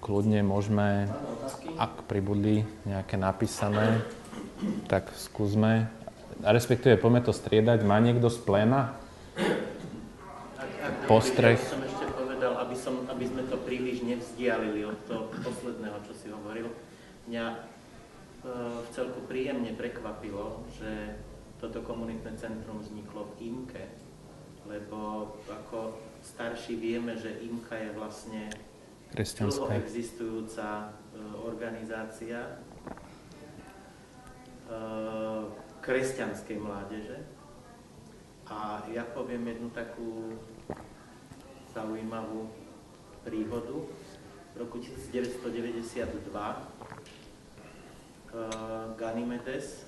kľudne môžeme, ak pribudli nejaké napísané, tak skúsme. A respektíve poďme to striedať. Má niekto z pléna postreh? Som ešte povedal, aby sme to príliš nevzdialili od toho posledného, čo si hovoril. Mňa v celku príjemne prekvapilo, že toto komunitné centrum vzniklo v IMKE, lebo ako starší vieme, že IMKA je vlastne dlho existujúca organizácia kresťanskej mládeže. A ja poviem jednu takú zaujímavú príhodu. V roku 1992 Ganymedes,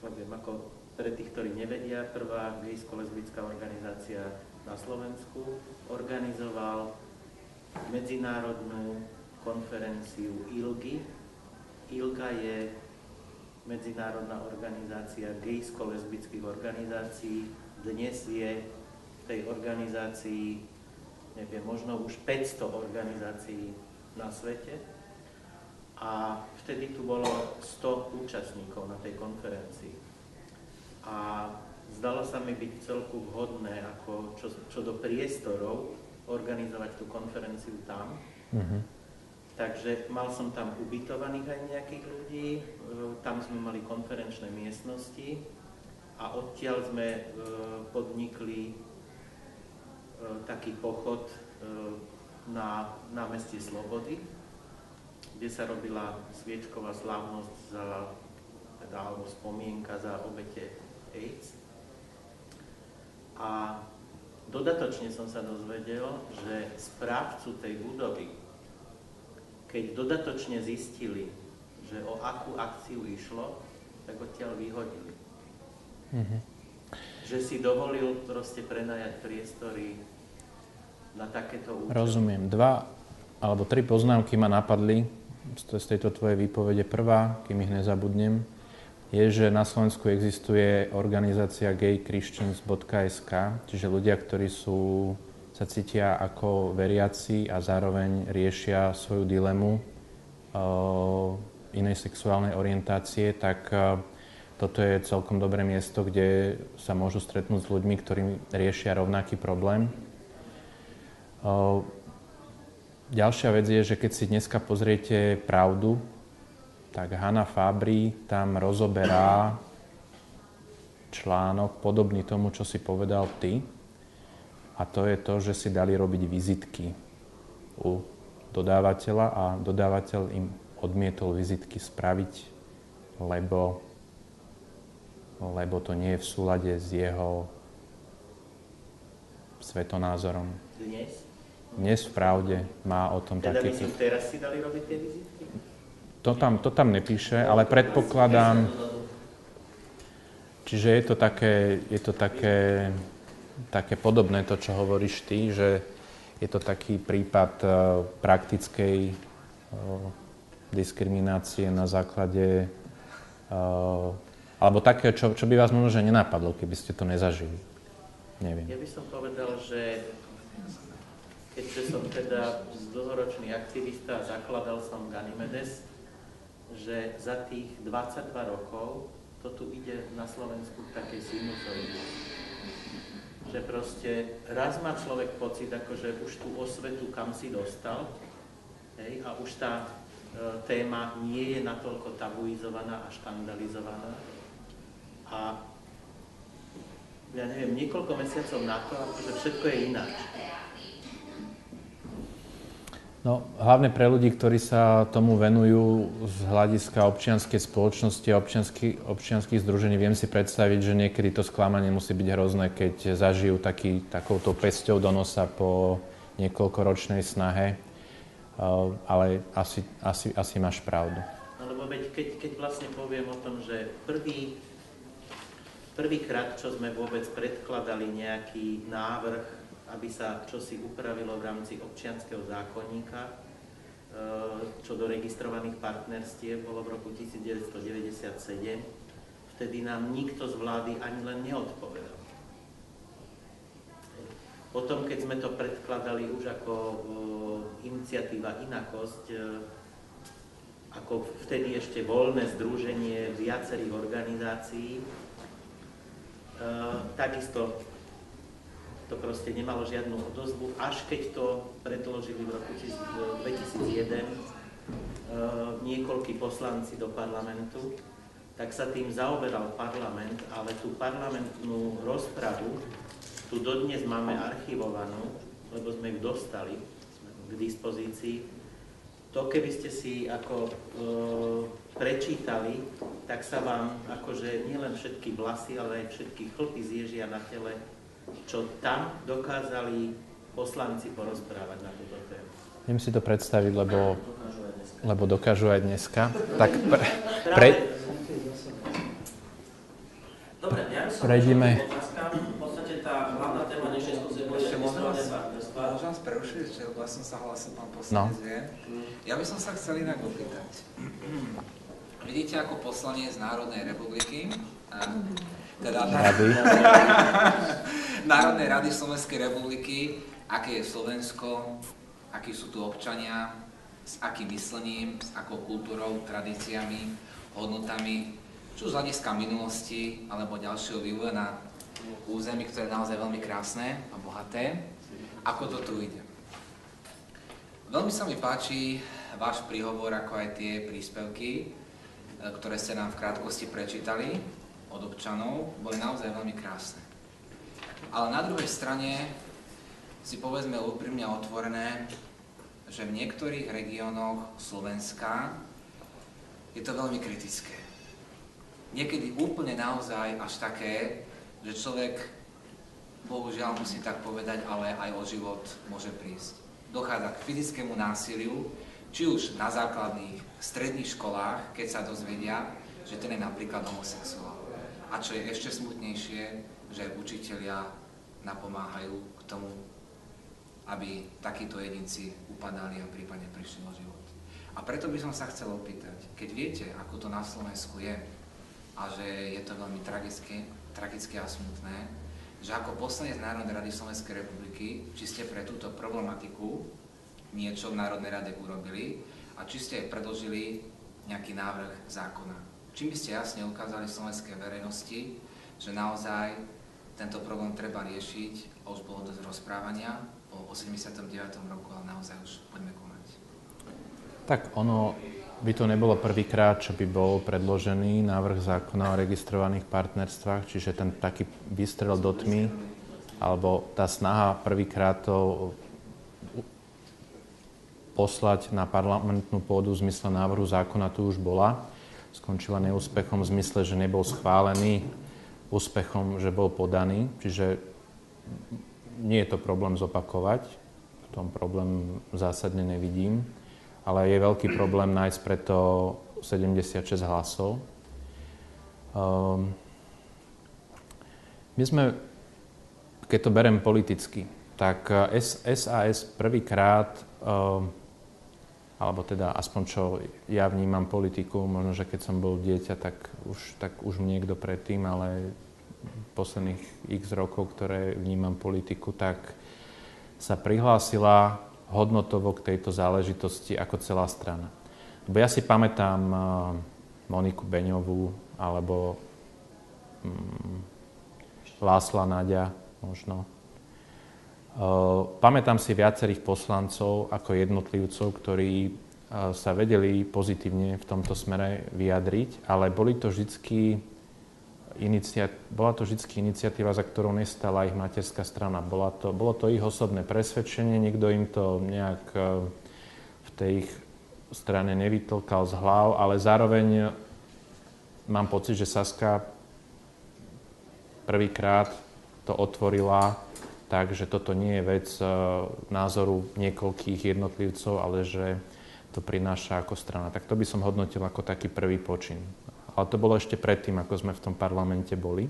poviem ako pre tých, ktorí nevedia, prvá gejsko-lesbická organizácia na Slovensku, organizoval medzinárodnú konferenciu ILGA. ILGA je medzinárodná organizácia gejsko-lesbických organizácií. Dnes je v tej organizácii, neviem, možno už 500 organizácií na svete. A vtedy tu bolo 100 účastníkov na tej konferencii. A zdalo sa mi byť celku vhodné, ako čo do priestorov, organizovať tú konferenciu tam. Takže mal som tam ubytovaných aj nejakých ľudí, tam sme mali konferenčné miestnosti a odtiaľ sme podnikli taký pochod na námestie Slobody, kde sa robila sviečková slávnosť alebo spomienka za obete AIDS. A dodatočne som sa dozvedel, že správcu tej budovy, keď dodatočne zistili, že o akú akciu išlo, tak odtiaľ vyhodili. Že si dovolil proste prenajať priestory na takéto účely. Rozumiem. 2 alebo 3 poznámky ma napadli z tejto tvojej výpovede. Prvá, kým ich nezabudnem, je, že na Slovensku existuje organizácia gaychristians.sk, čiže ľudia, ktorí sa cítia ako veriaci a zároveň riešia svoju dilemu inej sexuálnej orientácie, tak toto je celkom dobré miesto, kde sa môžu stretnúť s ľuďmi, ktorí riešia rovnaký problém. Ďalšia vec je, že keď si dneska pozriete Pravdu, tak Hanna Fabry tam rozoberá článok podobný tomu, čo si povedal ty. A to je to, že si dali robiť vizitky u dodávateľa a dodávateľ im odmietol vizitky spraviť, lebo to nie je v súlade s jeho svetonázorom. Dnes v Pravde má o tom teda taký... Teda teraz si dali robiť tie vizitky? To tam nepíše, ale predpokladám... Čiže je to také podobné to, čo hovoríš ty, že je to taký prípad praktickej diskriminácie na základe alebo také, čo by vás možno že nenapadlo, keby ste to nezažili. Neviem. Ja by som povedal, že keďže som teda dlhoročný aktivista a zakladal som Ganymedes, že za tých 22 rokov to tu ide na Slovensku v takej sinusoide. Že proste raz má človek pocit, akože už tú osvetu kam si dostal, hej, a už tá téma nie je natoľko tabuizovaná a škandalizovaná. A ja neviem, niekoľko mesiacov na to, akože všetko je ináč. No, hlavne pre ľudí, ktorí sa tomu venujú z hľadiska občianskej spoločnosti a občianskych združení, viem si predstaviť, že niekedy to sklamanie musí byť hrozné, keď zažijú takouto pesťou do nosa po niekoľkoročnej snahe, ale asi máš pravdu. No lebo veď keď vlastne poviem o tom, že prvýkrát, čo sme vôbec predkladali nejaký návrh, aby sa čosi upravilo v rámci občianskeho zákonníka, čo do registrovaných partnerstiev, bolo v roku 1997. Vtedy nám nikto z vlády ani len neodpovedal. Potom, keď sme to predkladali už ako iniciatíva Inakosť, ako vtedy ešte voľné združenie viacerých organizácií. Takisto to proste nemalo žiadnu odozvu, až keď to predložili v roku 2001 niekoľkí poslanci do parlamentu, tak sa tým zaoberal parlament, ale tú parlamentnú rozpravu tu dodnes máme archivovanú, lebo sme ju dostali k dispozícii. To, keby ste si ako prečítali, tak sa vám akože nielen všetky vlasy, ale aj všetky chlpy zježia na tele, čo tam dokázali poslanci porozprávať na túto tému. Viem si to predstaviť, lebo dokážu aj dneska. Tak Dobre, ja by som prejdime. V podstate tá hlavná téma dnešnej skúsie bude partnerstva. Môžem vás prerušiť, že ja som sa hlásil, pán poslanec vie. Ja by som sa chcel inak opýtať. Vidíte ako poslanec Národnej republiky, teda Národnej rady Slovenskej republiky, aké je Slovensko, akí sú tu občania, s akým myslením, s akou kultúrou, tradíciami, hodnotami, či už z hľadiska minulosti, alebo ďalšieho vývoja na území, ktoré je naozaj veľmi krásne a bohaté. Ako to tu ide? Veľmi sa mi páči váš príhovor, ako aj tie príspevky, ktoré ste nám v krátkosti prečítali od občanov, boli naozaj veľmi krásne. Ale na druhej strane si povedzme úprimne a otvorené, že v niektorých regiónoch Slovenska je to veľmi kritické. Niekedy úplne naozaj až také, že človek, bohužiaľ musí tak povedať, ale aj o život môže prísť. Dochádza k fyzickému násiliu, či už na základných, stredných školách, keď sa dozvedia, že ten je napríklad homosexuál. A čo je ešte smutnejšie, že učitelia napomáhajú k tomu, aby takíto jedinci upadali a prípadne prišli o život. A preto by som sa chcel opýtať, keď viete, ako to na Slovensku je a že je to veľmi tragické a smutné, že ako poslanec Národnej rady Slovenskej republiky, či ste pre túto problematiku niečo v Národnej rade urobili a či ste aj predložili nejaký návrh zákona. Čím by ste jasne ukázali slovenskej verejnosti, že naozaj tento problém treba riešiť a už bolo dosť rozprávania o 89. roku, ale naozaj už poďme konať. Tak ono by to nebolo prvýkrát, čo by bol predložený návrh zákona o registrovaných partnerstvách, čiže ten taký výstrel do tmy, alebo tá snaha prvýkrát to poslať na parlamentnú pôdu v zmysle návrhu zákona tu už bola. Skončila neúspechom v zmysle, že nebol schválený, úspechom, že bol podaný, čiže nie je to problém zopakovať, v tom problém zásadne nevidím, ale je veľký problém nájsť preto 76 hlasov. My sme, keď to berem politicky, tak SAS prvýkrát, alebo teda aspoň čo ja vnímam politiku, možno, že keď som bol dieťa, tak už niekto predtým, ale posledných x rokov, ktoré vnímam politiku, tak sa prihlásila hodnotovo k tejto záležitosti ako celá strana. Lebo ja si pamätám Moniku Beňovú alebo Lásla Naďa možno. Pamätám si viacerých poslancov ako jednotlivcov, ktorí sa vedeli pozitívne v tomto smere vyjadriť, ale bola to vždy iniciatíva, za ktorou nestala ich materská strana. Bolo to ich osobné presvedčenie, niekto im to nejak v tej ich strane nevytlkal z hlav, ale zároveň mám pocit, že Saska prvýkrát to otvorila tak, že toto nie je vec názoru niekoľkých jednotlivcov, ale že to prináša ako strana. Tak to by som hodnotil ako taký prvý počin. Ale to bolo ešte predtým, ako sme v tom parlamente boli.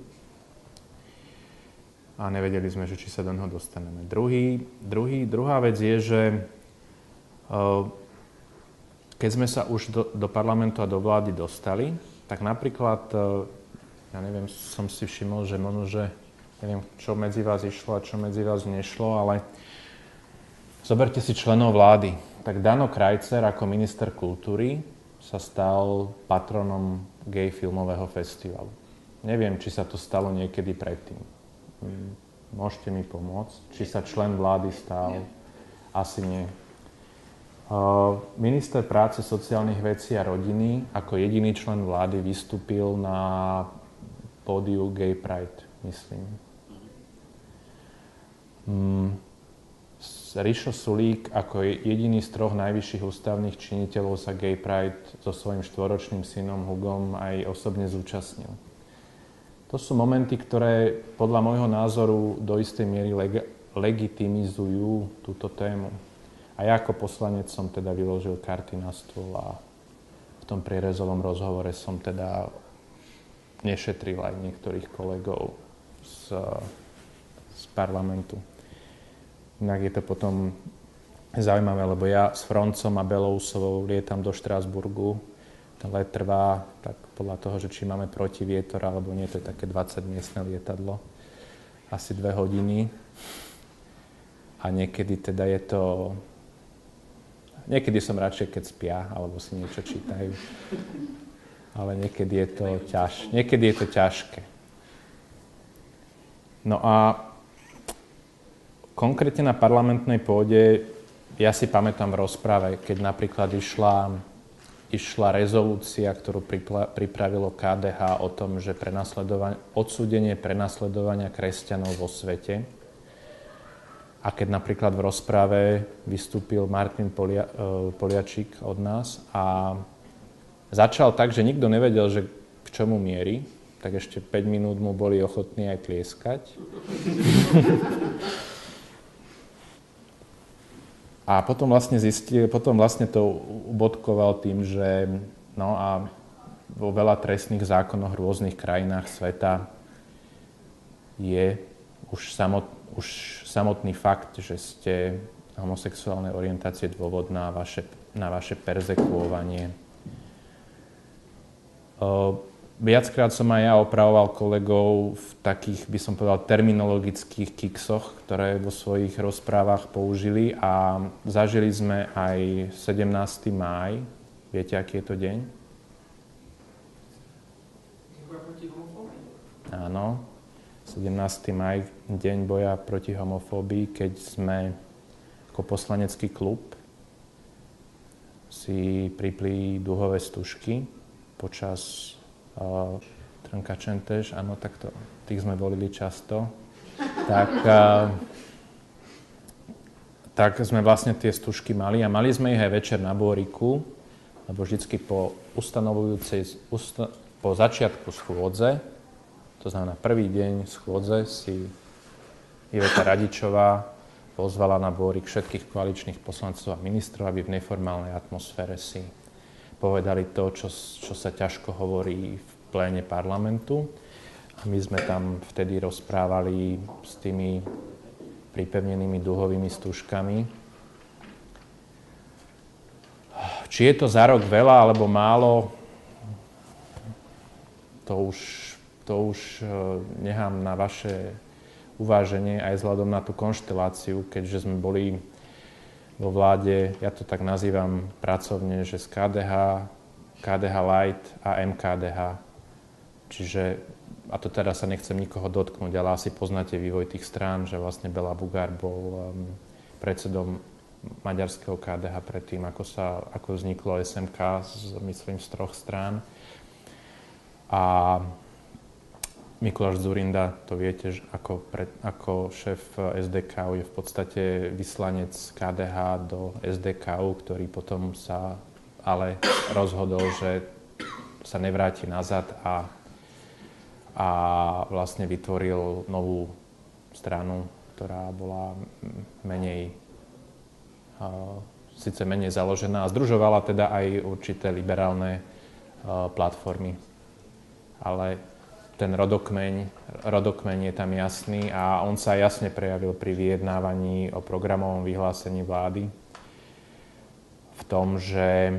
A nevedeli sme, že či sa do neho dostaneme. Druhá vec je, že keď sme sa už do parlamentu a do vlády dostali, tak napríklad, ja neviem, som si všimol, že možno, že neviem, čo medzi vás išlo a čo medzi vás nešlo, ale Zoberte si členov vlády. Tak Dano Krajcer ako minister kultúry sa stal patronom gay filmového festivalu. Neviem, či sa to stalo niekedy predtým. Môžete mi pomôcť? Či sa člen vlády stal? Asi nie. Minister práce, sociálnych vecí a rodiny ako jediný člen vlády vystúpil na pódiu Gay Pride, myslím. Rišo Sulík ako jediný z 3 najvyšších ústavných činiteľov sa Gay Pride so svojím 4-ročným synom Hugom aj osobne zúčastnil. To sú momenty, ktoré podľa môjho názoru do istej miery legitimizujú túto tému. A ja ako poslanec som teda vyložil karty na stôl a v tom prierezovom rozhovore som teda nešetril aj niektorých kolegov z parlamentu. Inak je to potom zaujímavé, lebo ja s Froncom a Belousovou lietam do Štrasburgu. Ten let trvá tak podľa toho, že či máme protivietor alebo nie, to je také 20-miestne lietadlo. Asi 2 hodiny. A niekedy teda je to... Niekedy som radšej, keď spia, alebo si niečo čítajú. Ale niekedy je to ťažké. No a konkrétne na parlamentnej pôde, ja si pamätám v rozprave, keď napríklad išla rezolúcia, ktorú pripravilo KDH o tom, že odsúdenie prenasledovania kresťanov vo svete. A keď napríklad v rozprave vystúpil Martin Poliačik od nás a začal tak, že nikto nevedel, že k čomu mierí, tak ešte 5 minút mu boli ochotní aj tlieskať. A potom vlastne to ubodkoval tým, že no a vo veľa trestných zákonoch v rôznych krajinách sveta je už samotný fakt, že ste homosexuálnej orientácie dôvod na vaše perzekuovanie. Viackrát som aj ja opravoval kolegov v takých, by som povedal, terminologických kiksoch, ktoré vo svojich rozprávach použili a zažili sme aj 17. máj. Viete, aký je to deň? Áno, 17. máj, deň boja proti homofóbii, keď sme ako poslanecký klub si pripli duhové stužky počas Trnka Čentež, áno, tak tých sme volili často, tak sme vlastne tie stužky mali a mali sme ich aj večer na Bôriku, lebo vždycky po začiatku schôdze, to znamená prvý deň schôdze, si Iveta Radičová pozvala na Bôrik všetkých koaličných poslancov a ministrov, aby v neformálnej atmosfére si povedali to, čo sa ťažko hovorí v pléne parlamentu. A my sme tam vtedy rozprávali s tými pripevnenými duhovými stužkami. Či je to za rok veľa alebo málo, to už nechám na vaše uváženie aj vzhľadom na tú konšteláciu, keďže sme boli vo vláde, ja to tak nazývam pracovne, že z KDH Light a MKDH. Čiže, a to teraz sa nechcem nikoho dotknúť, ale asi poznáte vývoj tých strán, že vlastne Béla Bugár bol predsedom maďarského KDH predtým, ako vzniklo SMK, myslím, z 3 strán. A Mikuláš Dzurinda, to viete, že ako šéf SDK je v podstate vyslanec KDH do SDK, ktorý potom sa ale rozhodol, že sa nevráti nazad a vlastne vytvoril novú stranu, ktorá bola síce menej založená a združovala teda aj určité liberálne platformy. Ale ten rodokmeň je tam jasný a on sa jasne prejavil pri vyjednávaní o programovom vyhlásení vlády v tom, že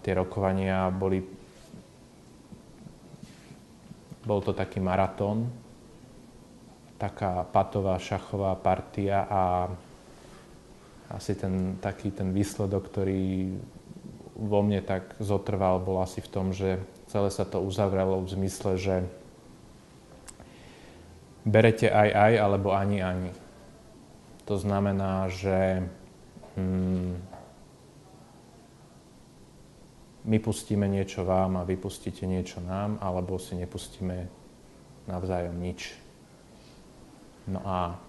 tie rokovania bol to taký maratón, taká patová šachová partia a asi ten výsledok, ktorý vo mne tak zotrval, bol asi v tom, že celé sa to uzavrelo v zmysle, že berete aj, alebo ani. To znamená, že my pustíme niečo vám a vy pustíte niečo nám, alebo si nepustíme navzájom nič. No a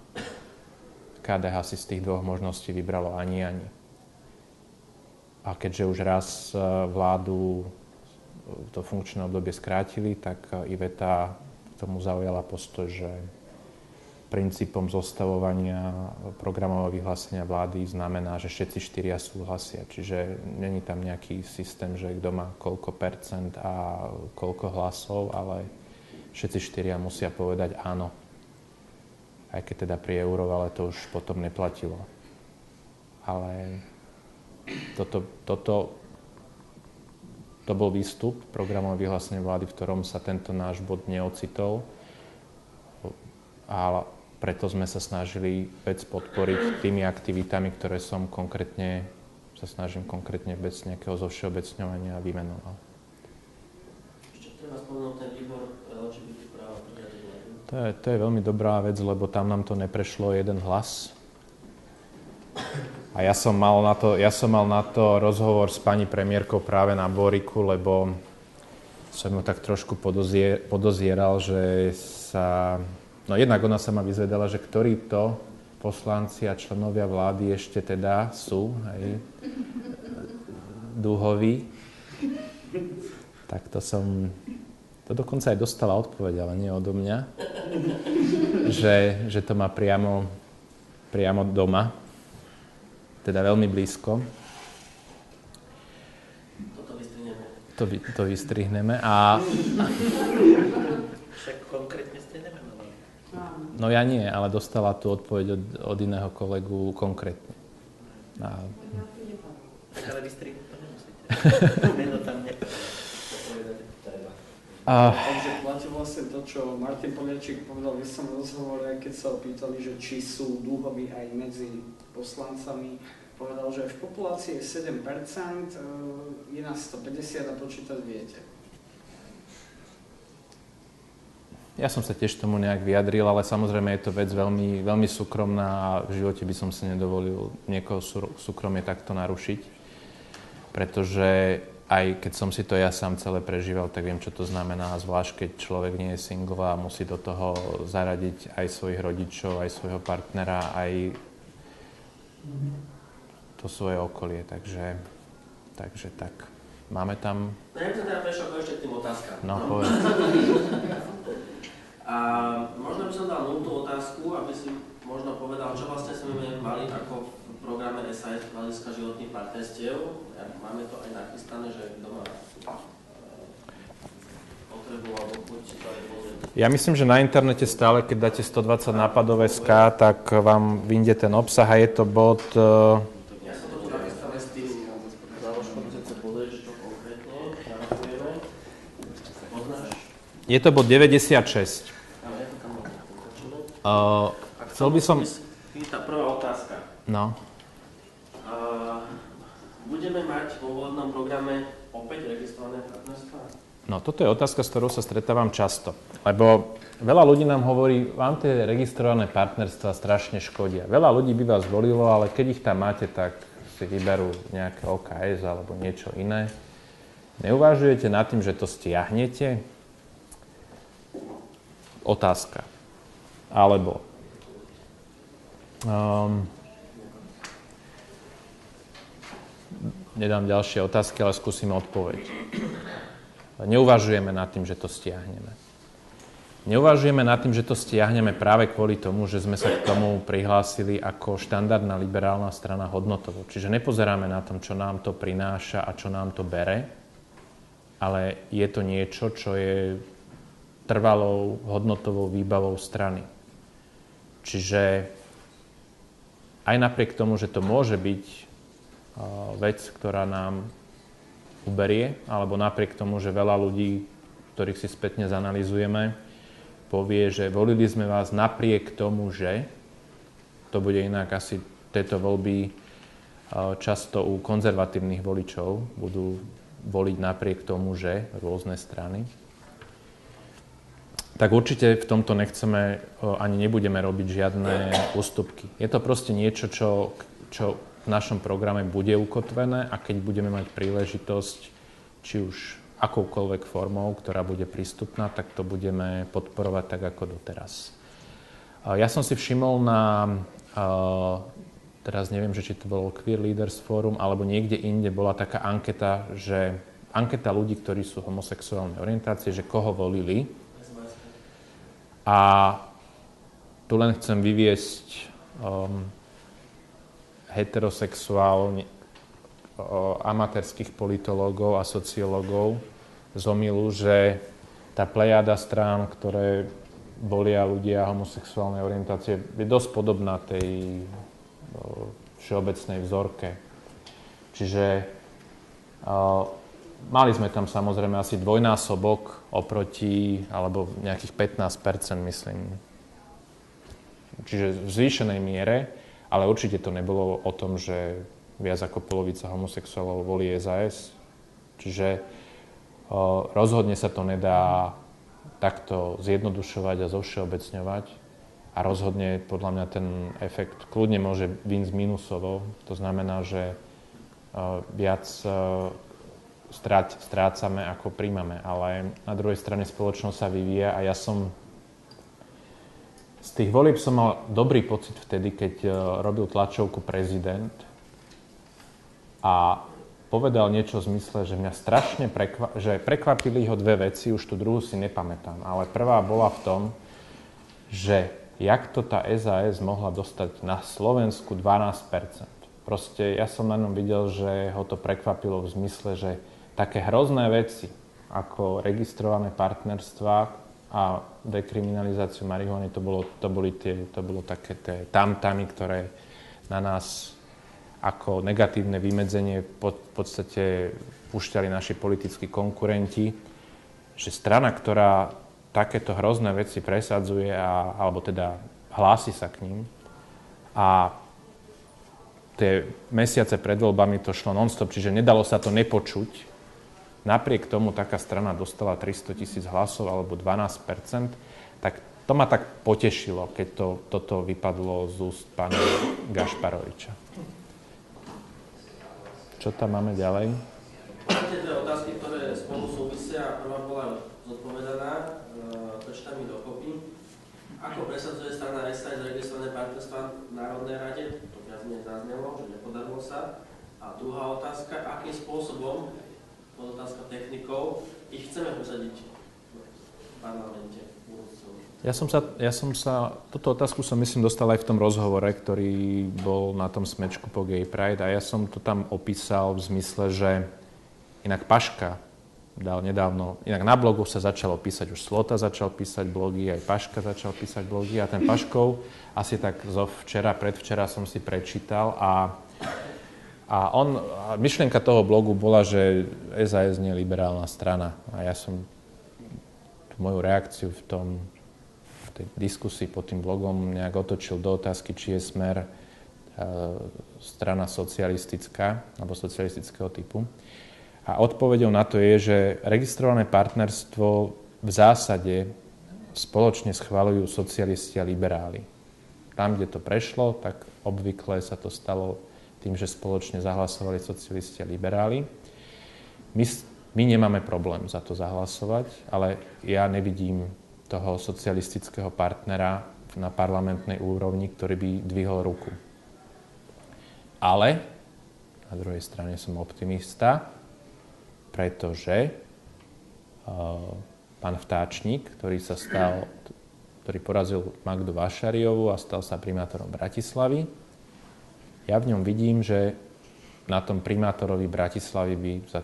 KDH si z tých dvoch možností vybralo ani. A keďže už raz vládu to funkčné obdobie skrátili, tak Iveta k tomu zaujala postoj, že princípom zostavovania programového vyhlásenia vlády znamená, že všetci štyria súhlasia. Čiže není tam nejaký systém, že kto má koľko percent a koľko hlasov, ale všetci štyria musia povedať áno. Aj keď teda pri Eurovale to už potom neplatilo. Ale to bol výstup programového vyhlásenia vlády, v ktorom sa tento náš bod neocitol. A preto sme sa snažili vec podporiť tými aktivitami, ktoré sa snažím konkrétne bez nejakého zovšeobecňovania vymenoval. Ešte treba spomenúť ten výbor LGBT práva. To je veľmi dobrá vec, lebo tam nám to neprešlo jeden hlas. A ja som mal na to rozhovor s pani premiérkou práve na Boriku, lebo som ju tak trošku podozieral, že sa... No jednak ona sa ma vyzvedala, že ktorí to poslanci a členovia vlády ešte teda sú, hej, dúhoví. Tak to dokonca aj dostala odpoveď, ale nie odo mňa, že to má priamo doma. Teda veľmi blízko. Toto vystrihneme. To vystrihneme. A... Však konkrétne ste nemenovali. No ja nie, ale dostala tú odpoveď od iného kolegu konkrétne. Ale vystrihnúť to nemusíte. Meno tam Takže platí vlastne to, čo Martin Poliačik povedal v istom rozhovore, keď sa opýtali, že či sú dúhoví aj medzi poslancami. Povedal, že v populácii je 7%, je nás 150 a počítať viete. Ja som sa tiež tomu nejak vyjadril, ale samozrejme je to vec veľmi, veľmi súkromná a v živote by som si nedovolil niekoho súkromie takto narušiť. Pretože aj keď som si to ja sám celé prežíval, tak viem, čo to znamená, zvlášť keď človek nie je single a musí do toho zaradiť aj svojich rodičov, aj svojho partnera, aj to svoje okolie. Takže tak. Máme tam... No ja som teda prešiel ešte k tým otázkam. No, povedz. A možno by som dal nultú otázku, aby si možno povedal, čo vlastne sme mali ako v programe SAS hľadiska životných partnerstiev. Máme to aj nachystané, že kto má potrebu alebo chuť si to aj pozrieť. Ja myslím, že na internete stále, keď dáte 120 nápadov.sk, tak vám vyjde ten obsah a je to bod... Ja som to tu nachystané s tým záložkom, že sa pozrieť, čo konkrétne navrhujeme. Poznáš? Je to bod 96. Chcel by som... Tá prvá otázka. No. Budeme mať vo volebnom programe opäť registrované partnerstvá? No, toto je otázka, s ktorou sa stretávam často. Lebo veľa ľudí nám hovorí, vám tie registrované partnerstvá strašne škodia. Veľa ľudí by vás volilo, ale keď ich tam máte, tak si vyberú nejaké OKS alebo niečo iné. Neuvažujete nad tým, že to stiahnete? Otázka. Alebo... nedám ďalšie otázky, ale skúsim odpoveď. Neuvažujeme nad tým, že to stiahneme. Neuvažujeme nad tým, že to stiahneme práve kvôli tomu, že sme sa k tomu prihlásili ako štandardná liberálna strana hodnotovo. Čiže nepozeráme na tom, čo nám to prináša a čo nám to bere, ale je to niečo, čo je trvalou hodnotovou výbavou strany. Čiže aj napriek tomu, že to môže byť vec, ktorá nám uberie, alebo napriek tomu, že veľa ľudí, ktorých si spätne zanalizujeme, povie, že volili sme vás napriek tomu, že to bude inak asi tieto voľby často u konzervatívnych voličov budú voliť napriek tomu, že rôzne strany. Tak určite v tomto nechceme ani nebudeme robiť žiadne ústupky. Je to proste niečo, čo v našom programe bude ukotvené a keď budeme mať príležitosť, či už akoukoľvek formou, ktorá bude prístupná, tak to budeme podporovať tak ako doteraz. Ja som si všimol teraz neviem, že či to bolo Queer Leaders Forum, alebo niekde inde bola taká anketa, anketa ľudí, ktorí sú homosexuálnej orientácie, že koho volili. A tu len chcem vyviesť amatérskych politológov a sociológov z omylu, že tá plejada strán, ktoré volia ľudia homosexuálnej orientácie, je dosť podobná tej všeobecnej vzorke. Čiže mali sme tam samozrejme asi dvojnásobok oproti, alebo nejakých 15%, myslím. Čiže v zvýšenej miere, ale určite to nebolo o tom, že viac ako polovica homosexuálov volí SAS. Čiže rozhodne sa to nedá takto zjednodušovať a zovšeobecňovať. A rozhodne podľa mňa ten efekt kľudne môže byť z minusovou. To znamená, že viac strácame ako príjmame. Ale na druhej strane spoločnosť sa vyvíja a ja som z tých volieb som mal dobrý pocit vtedy, keď robil tlačovku prezident a povedal niečo v zmysle, že mňa strašne prekvapili ho dve veci, už tú druhú si nepamätám. Ale prvá bola v tom, že jak to tá SAS mohla dostať na Slovensku 12%. Proste ja som na ňom videl, že ho to prekvapilo v zmysle, že také hrozné veci ako registrované partnerstvá a dekriminalizáciu marihuany, to bolo také tie tamtamy, ktoré na nás ako negatívne vymedzenie v podstate púšťali naši politickí konkurenti, že strana, ktorá takéto hrozné veci presadzuje, alebo teda hlási sa k ním a tie mesiace pred voľbami to šlo non-stop, čiže nedalo sa to nepočuť. Napriek tomu taká strana dostala 300 000 hlasov alebo 12%, tak to ma tak potešilo, keď toto vypadlo z úst pána Gašparoviča. Čo tam máme ďalej? Máte dve otázky, ktoré spolu súvisia. Prvá bola zodpovedaná, prečítam ich dokopy. Ako presadzuje strana SAS registrované partnerstva v Národnej rade? To viac menej zaznelo, že nepodarilo sa. A druhá otázka, akým spôsobom, otázka technikov, ich chceme presadiť v parlamente? Túto otázku som myslím dostal aj v tom rozhovore, ktorý bol na tom smečku po Gay Pride a ja som to tam opísal v zmysle, že inak Paška dal nedávno, inak na blogu sa začalo písať, už Slota začal písať blogy, aj Paška začal písať blogy a ten Paškov asi tak zo včera, predvčera som si prečítal a myšlienka toho blogu bola, že SAS nie je liberálna strana a ja som tú moju reakciu v tej diskusii pod tým blogom nejak otočil do otázky, či je Smer strana socialistická alebo socialistického typu. A odpoveďou na to je, že registrované partnerstvo v zásade spoločne schvaľujú socialisti a liberáli. Tam, kde to prešlo, tak obvykle sa to stalo tým, že spoločne zahlasovali socialisti a liberáli. My nemáme problém za to zahlasovať, ale ja nevidím toho socialistického partnera na parlamentnej úrovni, ktorý by dvihol ruku. Ale na druhej strane som optimista, pretože pán Vtáčnik, ktorý porazil Magdu Vašariovú a stal sa primátorom Bratislavy, ja v ňom vidím, že na tom primátorovi Bratislavy by za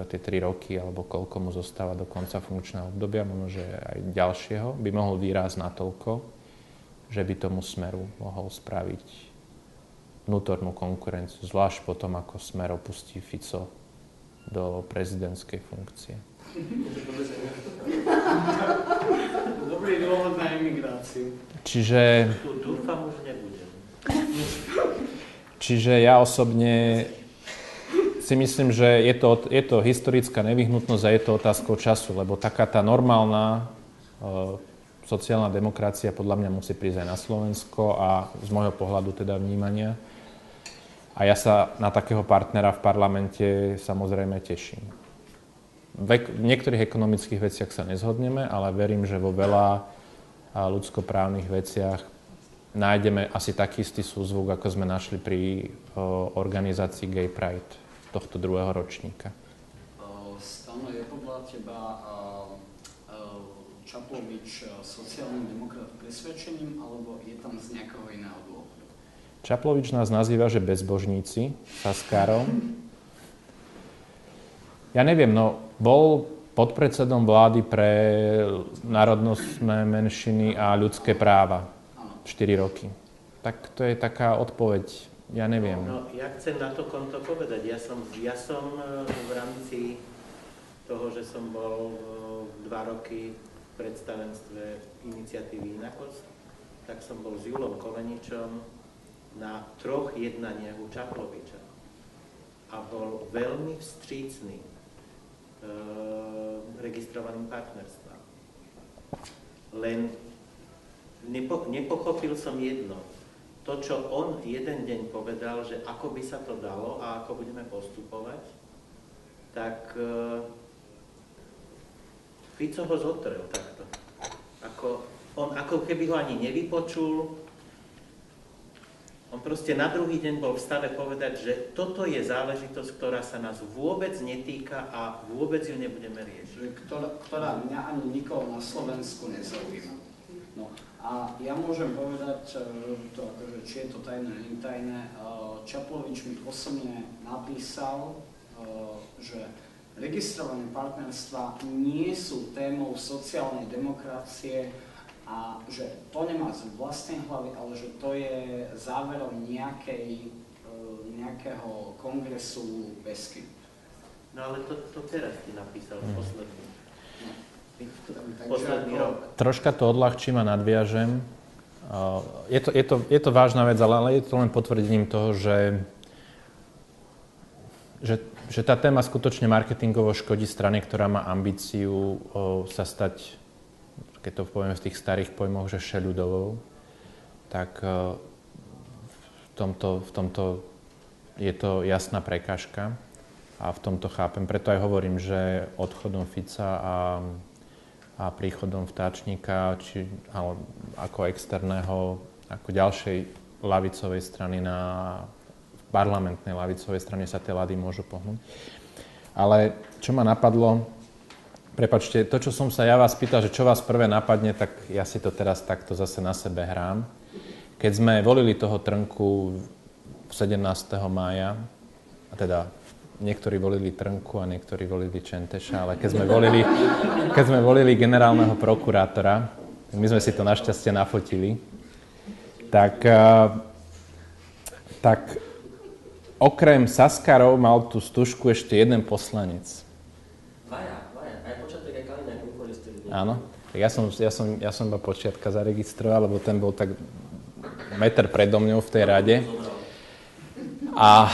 tie 3 roky, alebo koľko mu zostáva do konca funkčného obdobia, možno, že aj ďalšieho, by mohol výrazť natoľko, že by tomu Smeru mohol spraviť vnútornú konkurenciu, zvlášť potom, ako Smer opustí Fico do prezidentskej funkcie. Dobrý dôvod na emigráciu. Čiže... Dúfam, už nebudem. Čiže ja osobne si myslím, že je to historická nevyhnutnosť a je to otázkou času, lebo taká tá normálna sociálna demokracia podľa mňa musí prísť aj na Slovensko a z môjho pohľadu teda vnímania. A ja sa na takého partnera v parlamente samozrejme teším. V niektorých ekonomických veciach sa nezhodneme, ale verím, že vo veľa ľudskoprávnych veciach nájdeme asi taký istý súzvuk, ako sme našli pri organizácii Gay Pride tohto druhého ročníka. Stano, je podľa teba Čaplovič sociálny demokrat presvedčením, alebo je tam z nejakého iného dôvodu? Čaplovič nás nazýva, že bezbožníci, Saskárov. Ja neviem, no bol podpredsedom vlády pre národnostné menšiny a ľudské práva 4 roky. Tak to je taká odpoveď, ja neviem. No, ja chcem na to konto povedať. Ja som v rámci toho, že som bol 2 roky v predstavenstve iniciatívy Inakosť, tak som bol s Julom Koleničom na 3 jednaniach u Čaploviča. A bol veľmi vstřícný registrovaným partnerstvám. Len nepochopil som jedno. To, čo on jeden deň povedal, že ako by sa to dalo a ako budeme postupovať, tak Fico ho zotrel takto. On ako keby ho ani nevypočul. On proste na druhý deň bol v stave povedať, že toto je záležitosť, ktorá sa nás vôbec netýka a vôbec ju nebudeme riešiť. Ktorá mňa ani nikoho na Slovensku nezaujíma. No a ja môžem povedať, to akože, či je to tajné, nie tajné. Čaplovič mi osobne napísal, že registrované partnerstvá nie sú témou sociálnej demokracie a že to nemá z vlastnej hlavy, ale že to je záverom nejakého kongresu Besky. No ale to teraz ti napísal posledný. Troška to odľahčím a nadviažem. Je to vážna vec, ale je to len potvrdením toho, že tá téma skutočne marketingovo škodí strane, ktorá má ambíciu sa stať, keď to povieme v tých starých pojmoch, že šeľudovou, tak v tomto je to jasná prekážka a v tomto chápem. Preto aj hovorím, že odchodom Fica a príchodom Vtáčnika, ako externého, ako ďalšej ľavicovej strany parlamentnej ľavicovej strane sa tie ľady môžu pohnúť. Ale čo ma napadlo, prepáčte, to, čo som sa ja vás pýtal, že čo vás prvé napadne, tak ja si to teraz takto zase na sebe hrám. Keď sme volili toho Trnku 17. mája, a teda niektorí volili Trnku a niektorí volili Čenteša, ale keď sme volili generálneho prokurátora, my sme si to našťastie nafotili, tak okrem Saskarov mal tú stužku ešte jeden poslanec. Vaja. Aj počiatok, aj Kaliňák, úplne ste videli. Áno. Ja som iba počiatka zaregistroval, lebo ten bol tak meter predo mňou v tej rade. A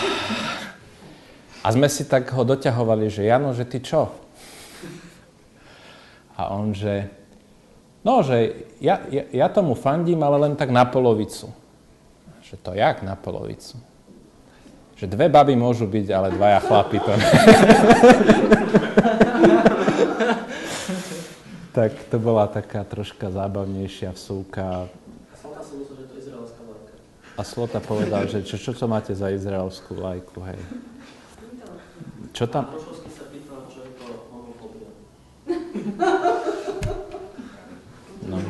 sme si tak ho doťahovali, že Jano, že ty čo? A on, že ja tomu fandím, ale len tak na polovicu. Že to jak na polovicu? Že 2 baby môžu byť, ale 2 chlapi to ne. Tak to bola taká troška zábavnejšia vsúka. A Slota si myslel, že to je izraelská vlajka. A Slota povedal, že čo to máte za izraelskú vlajku, hej. Čo tam? Rošovský sa pýtal, čo je to homofóbia. No.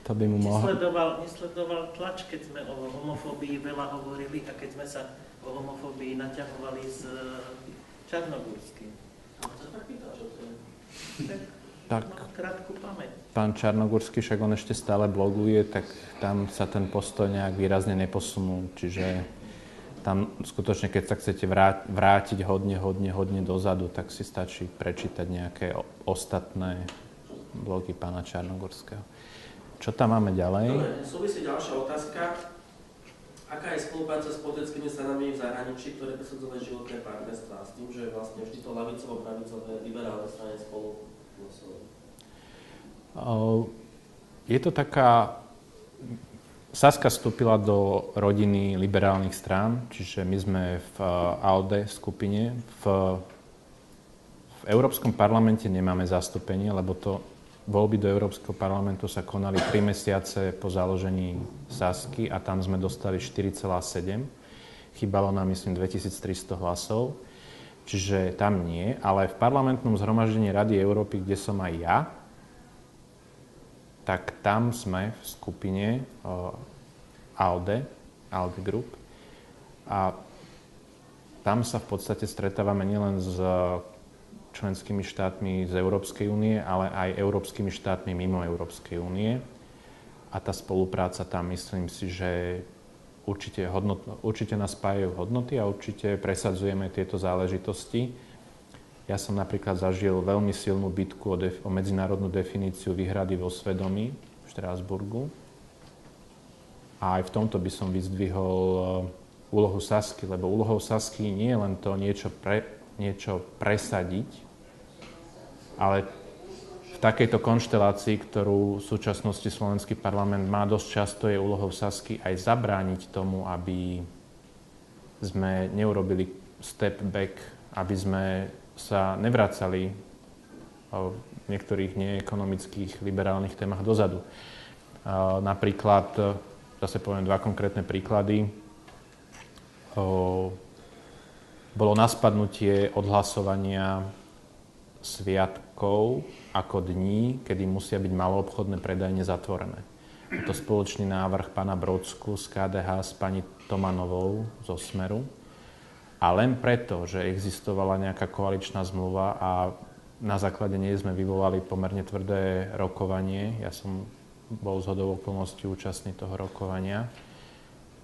To by mu mohol. Nesledoval tlač, keď sme o homofóbii veľa hovorili a keď sme sa o homofóbii naťahovali s Čarnogórskym. Tak, krátku pamäť. pán Čarnogórsky, však on ešte stále bloguje, tak tam sa ten postoj nejak výrazne neposunul. Čiže tam skutočne, keď sa chcete vrátiť hodne dozadu, tak si stačí prečítať nejaké ostatné blogy pána Čarnogórského. Čo tam máme ďalej? Dobre, súvisí ďalšia otázka. Aká je spolupráca s politickými stranami v zahraničí, ktoré presadzovali životné partnerstvá s tým, že vlastne vždy to ľavicovo-pravicové liberálne strany spolu nosili? Je to taká... Saska vstúpila do rodiny liberálnych strán, čiže my sme v ALDE skupine. V Európskom parlamente nemáme zastúpenie, lebo voľby do Európskeho parlamentu sa konali 3 mesiace po založení Sasky a tam sme dostali 4,7. Chýbalo nám, myslím, 2300 hlasov, čiže tam nie. Ale v parlamentnom zhromaždení Rady Európy, kde som aj ja, tak tam sme v skupine ALDE Group. A tam sa v podstate stretávame nielen s členskými štátmi z Európskej únie, ale aj európskymi štátmi mimo Európskej únie. A tá spolupráca tam, myslím si, že určite nás spájajú hodnoty a určite presadzujeme tieto záležitosti. Ja som napríklad zažil veľmi silnú bitku o medzinárodnú definíciu výhrady vo svedomí v Štrásburgu. A aj v tomto by som vyzdvihol úlohu Sasky, lebo úlohou Sasky nie je len to niečo presadiť, ale v takejto konštelácii, ktorú v súčasnosti slovenský parlament má dosť často, je úlohou Sasky aj zabrániť tomu, aby sme neurobili step back, aby sme sa nevracali v niektorých neekonomických liberálnych témach dozadu. Napríklad, zase poviem 2 konkrétne príklady. Bolo na spadnutie odhlasovania sviatkov ako dní, kedy musia byť maloobchodné predajne zatvorené. Je to spoločný návrh pána Brodsku z KDH s pani Tomanovou zo Smeru. A len preto, že existovala nejaká koaličná zmluva a na základe nej sme vyvolali pomerne tvrdé rokovanie, ja som bol zhodou okolností účastný toho rokovania,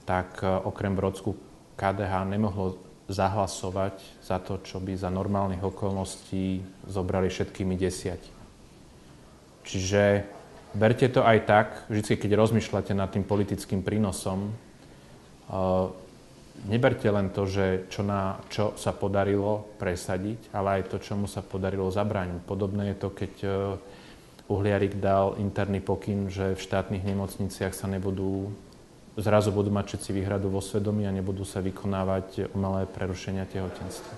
tak okrem Brodsku KDH nemohlo zahlasovať za to, čo by za normálnych okolností zobrali všetkými 10. Čiže berte to aj tak, vždy, keď rozmýšľate nad tým politickým prínosom, neberte len to, že čo sa podarilo presadiť, ale aj to, čomu sa podarilo zabrániť. Podobné je to, keď Uhliarik dal interný pokyn, že v štátnych nemocniciach zrazu budú mať všetci výhradu vo svedomí a nebudú sa vykonávať umelé prerušenia tehotenstva.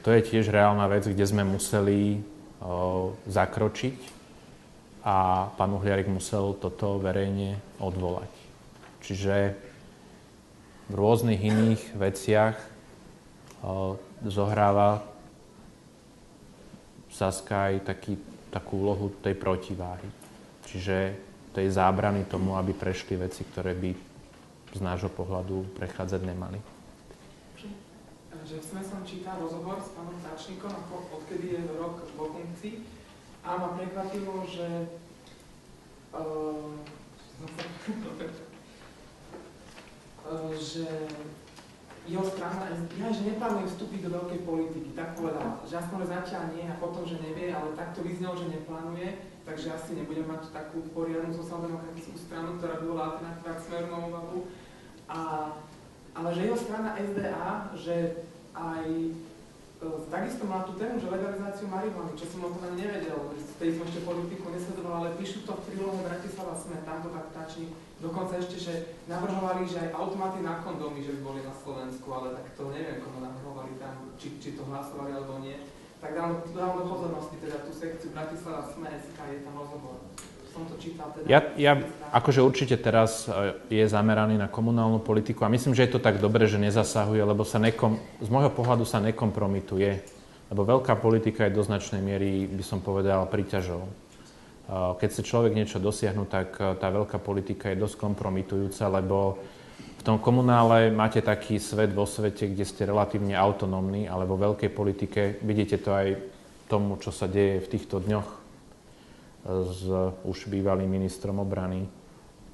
To je tiež reálna vec, kde sme museli zakročiť a pán Uhliarik musel toto verejne odvolať. Čiže v rôznych iných veciach zohráva Saska aj takú úlohu tej protiváhy. Čiže tej zábrany tomu, aby prešli veci, ktoré by z nášho pohľadu prechádzať nemali. Že som čítal rozhovor s pánom Táčnikom, odkedy je rok vo funkcii, a ma prekvapilo, že jeho strana, že neplánuje vstúpiť do veľkej politiky, tak povedal, že aspoň zatiaľ nie a potom, že nevie, ale takto vyznel, že neplánuje, takže asi nebudem mať takú poriadnu sociálno-demokratickú stranu, ktorá by bola alternatíva k Smeru Novú Valu. Ale že jeho strana SDA, že aj takisto má tú tému, že legalizáciu marihuany, čo som o tom ani nevedel, vtedy som ešte politiku nesledoval, ale píšu to v prílohe Bratislava Sme, tam to tak Táčnik, dokonca ešte, že navrhovali, že aj automaty na kondómy, že by boli na Slovensku, ale tak to neviem, komu navrhovali tam, či to hlasovali alebo nie. Tak dám do pozornosti teda tú sekciu Bratislava Sme, je tam rozhovor. Som to čítal teda. Ja akože určite teraz je zameraný na komunálnu politiku a myslím, že je to tak dobre, že nezasahuje, lebo z môjho pohľadu sa nekompromituje. Lebo veľká politika je do značnej miery, by som povedal, príťažou. Keď chce človek niečo dosiahnuť, tak tá veľká politika je dosť kompromitujúca, lebo v tom komunále máte taký svet vo svete, kde ste relatívne autonómni, ale vo veľkej politike vidíte to aj tomu, čo sa deje v týchto dňoch s už bývalým ministrom obrany.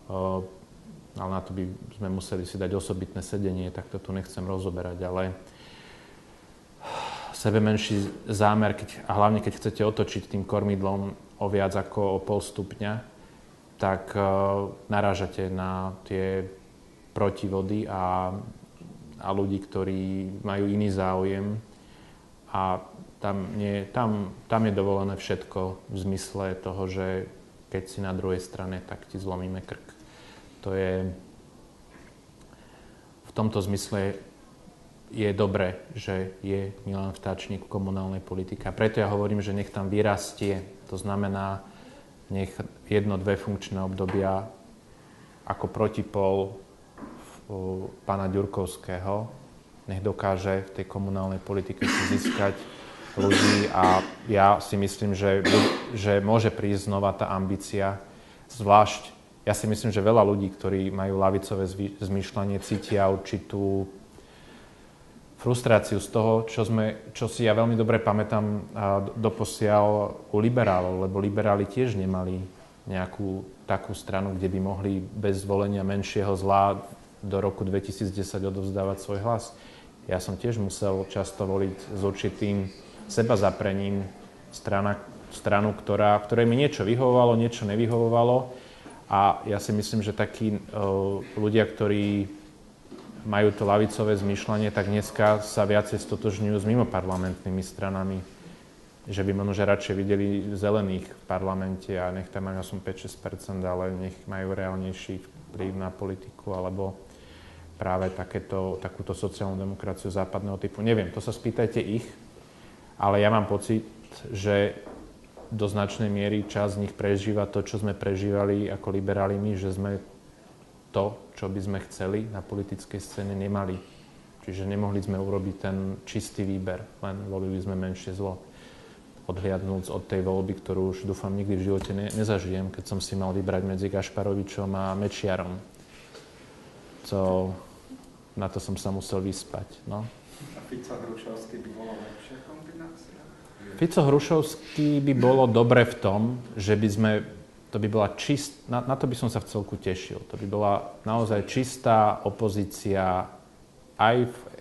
Ale na to by sme museli si dať osobitné sedenie, tak to tu nechcem rozoberať, ale sebemenší zámer, a hlavne keď chcete otočiť tým kormidlom o viac ako o 0,5 stupňa, tak narážate na tie protivody a ľudí, ktorí majú iný záujem. A tam je dovolené všetko v zmysle toho, že keď si na druhej strane, tak ti zlomíme krk. To je v tomto zmysle je dobré, že je Milan Vtáčnik v komunálnej politike. A preto ja hovorím, že nech tam vyrastie. To znamená, nech 1-2 funkčné obdobia ako protipol pána Ďurkovského, nech dokáže v tej komunálnej politike si získať ľudí a ja si myslím, že môže prísť znova tá ambícia. Zvlášť, ja si myslím, že veľa ľudí, ktorí majú ľavicové zmýšľanie, cítia určitú frustráciu z toho, čo si ja veľmi dobre pamätám doposiaľ u liberálov, lebo liberáli tiež nemali nejakú takú stranu, kde by mohli bez zvolenia menšieho zla do roku 2010 odovzdávať svoj hlas. Ja som tiež musel často voliť s určitým sebazaprením stranu, ktorej mi niečo vyhovovalo, niečo nevyhovovalo. A ja si myslím, že takí ľudia, ktorí majú to ľavicové zmýšľanie, tak dneska sa viacej stotožňujú s mimoparlamentnými stranami. Že by možno radšej videli zelených v parlamente a nech tam majú 5-6%, ale nech majú reálnejší vplyv na politiku alebo práve takúto sociálnu demokraciu západného typu. Neviem, to sa spýtajte ich, ale ja mám pocit, že do značnej miery časť z nich prežíva to, čo sme prežívali ako liberáli my, že sme to, čo by sme chceli na politickej scéne, nemali. Čiže nemohli sme urobiť ten čistý výber, len volili sme menšie zlo. Odhliadnúť od tej voľby, ktorú už dúfam nikdy v živote nezažijem, keď som si mal vybrať medzi Gašparovičom a Mečiarom. Na to som sa musel vyspať. No. A Fico-Hrušovský by bola lepšia kombinácia? Fico-Hrušovský by bolo dobre v tom, že by sme, to by bola na to by som sa v celku tešil. To by bola naozaj čistá opozícia aj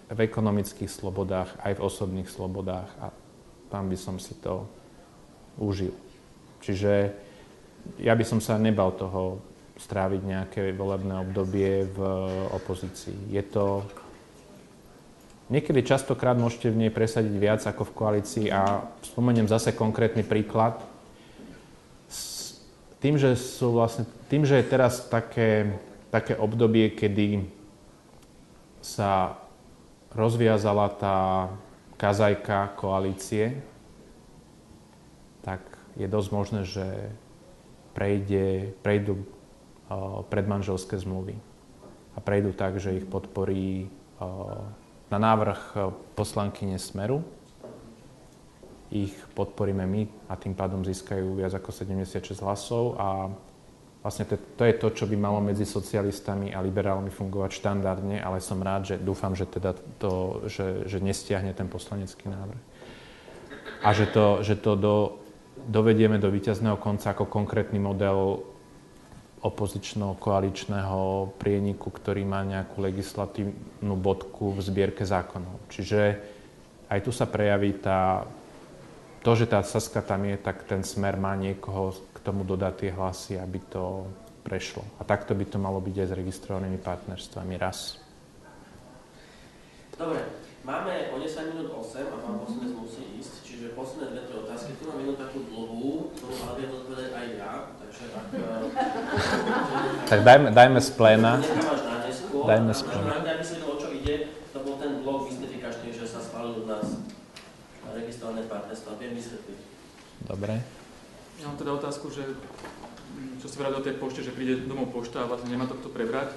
v ekonomických slobodách, aj v osobných slobodách a tam by som si to užil. Čiže ja by som sa nebal toho stráviť nejaké volebné obdobie v opozícii. Je to... Niekedy častokrát môžete v nej presadiť viac ako v koalícii a spomeniem zase konkrétny príklad. Tým, že je teraz také obdobie, kedy sa rozviazala tá kazajka koalície, tak je dosť možné, že prejdú predmanželské zmluvy. A prejdú tak, že ich podporí na návrh poslankyne Smeru. Ich podporíme my a tým pádom získajú viac ako 76 hlasov a vlastne to je to, čo by malo medzi socialistami a liberálmi fungovať štandardne, ale som rád, dúfam, že teda že nestiahne ten poslanecký návrh. A že to dovedieme do víťazného konca ako konkrétny model opozično-koaličného prieniku, ktorý má nejakú legislatívnu bodku v zbierke zákonov. Čiže aj tu sa prejaví to, že tá Saska tam je, tak ten Smer má niekoho k tomu dodať tie hlasy, aby to prešlo. A takto by to malo byť aj s registrovanými partnerstvami raz. Dobre, máme o 10 minút 8 a pán poslanec musí ísť, čiže posledné 2-3 otázky. Tu mám jednu takú dlhú, ktorú ale viem odpovedať aj ja, takže ak... Tak dajme z pléna. Nechávaš na neskôr. Dajme z pléna. Aby si vedel, o čo ide, to bol ten blok mystifikačný, že sa schválil u nás registrované partnerstvo. Viem vysvetliť. Dobre. Ja mám teda otázku, že čo si vrátil o tej pošte, že príde domov pošta a vlastne nemá to kto prebrať.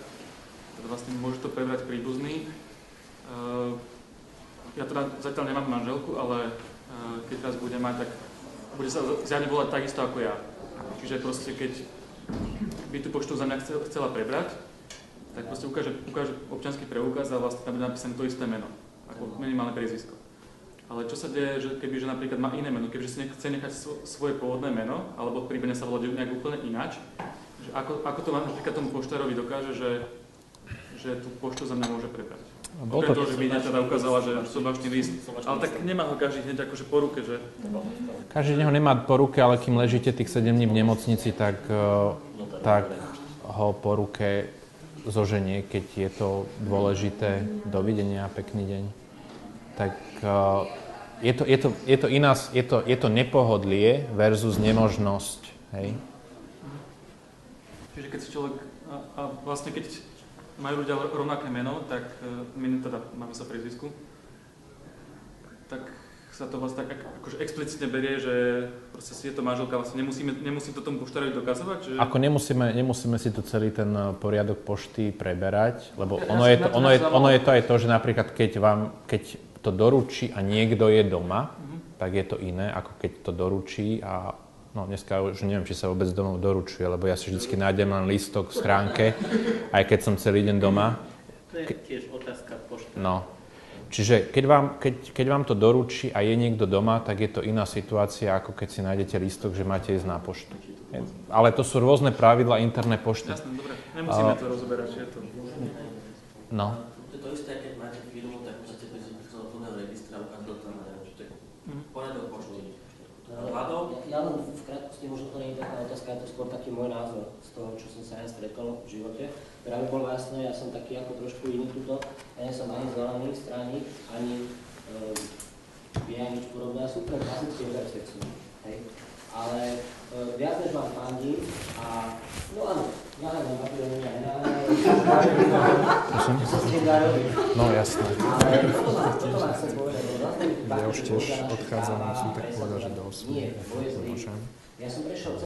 Teda vlastne môže to prebrať príbuzný. Ja teda zatiaľ nemám manželku, ale keď teraz budem mať, tak bude sa zjavne volať takisto ako ja. Čiže proste keď by tú poštu za mňa chcela prebrať, tak proste ukáže občiansky preukaz a vlastne tam bude napísané to isté meno, ako minimálne priezvisko. Ale čo sa deje, že kebyže napríklad má iné meno, kebyže si chce nechať svoje pôvodné meno, alebo prípadne sa volať nejak úplne ináč, že ako to napríklad tomu poštárovi dokáže, že tú poštu za mňa môže prebrať. Okrem toho, že by teda ukázala, že súbačný list. Ale tak nemá ho každý hneď akože po ruke, že? Každý deň ho nemá po ruke, ale kým ležíte tých 7 dní v nemocnici, tak tak ho po ruke zoženie, keď je to dôležité. Dovidenia, pekný deň. Tak je to nepohodlie versus nemožnosť. Hej? Čiže keď človek, a vlastne keď majú ľudia rovnaké meno, tak my teda máme sa priezvisku, tak sa to vlastne tak akože explicitne berie, že proste si je to manželka, vlastne nemusím to tomu poštárovi dokazovať, že... Ako nemusíme si tu celý ten poriadok pošty preberať, lebo ono je to aj to, že napríklad keď to doručí a niekto je doma, tak je to iné, ako keď to doručí a no dneska už neviem, či sa vôbec domov doručuje, lebo ja si vždycky nájdem len lístok v schránke, aj keď som celý deň doma. To je tiež otázka pošty. No. Čiže keď vám to doručí a je niekto doma, tak je to iná situácia, ako keď si nájdete lístok, že máte ísť na poštu. Ale to sú rôzne pravidlá interné pošty. Jasné, dobre. Nemusíme to rozoberať, či je to... No. To je to isté, keď máte firmu, tak chcete bez telefónneho registra ukázať tam, neviem, čo to je poriadok pošty. Ja len v krátkosti, možno to nie je taká otázka, je to skôr taký môj názor z toho, čo som sa ja stretol v živote. Ktorá by bolo jasné, ja som taký ako trošku iný tuto, ja nie som ani zelený straník, ani nič podobné, ja sú úplne klasický intersexuálny, hej. Ale viac než vám fandím a, no áno, ja neviem, aby to mňa nenáhľadá, čo sa s tým dá robiť. No jasné. Ale toto vám chcem povedať, lebo vlastne Ja už tiež odchádzam, som tak povedal, že do 8. Nie, boje zlý. Ja som prešiel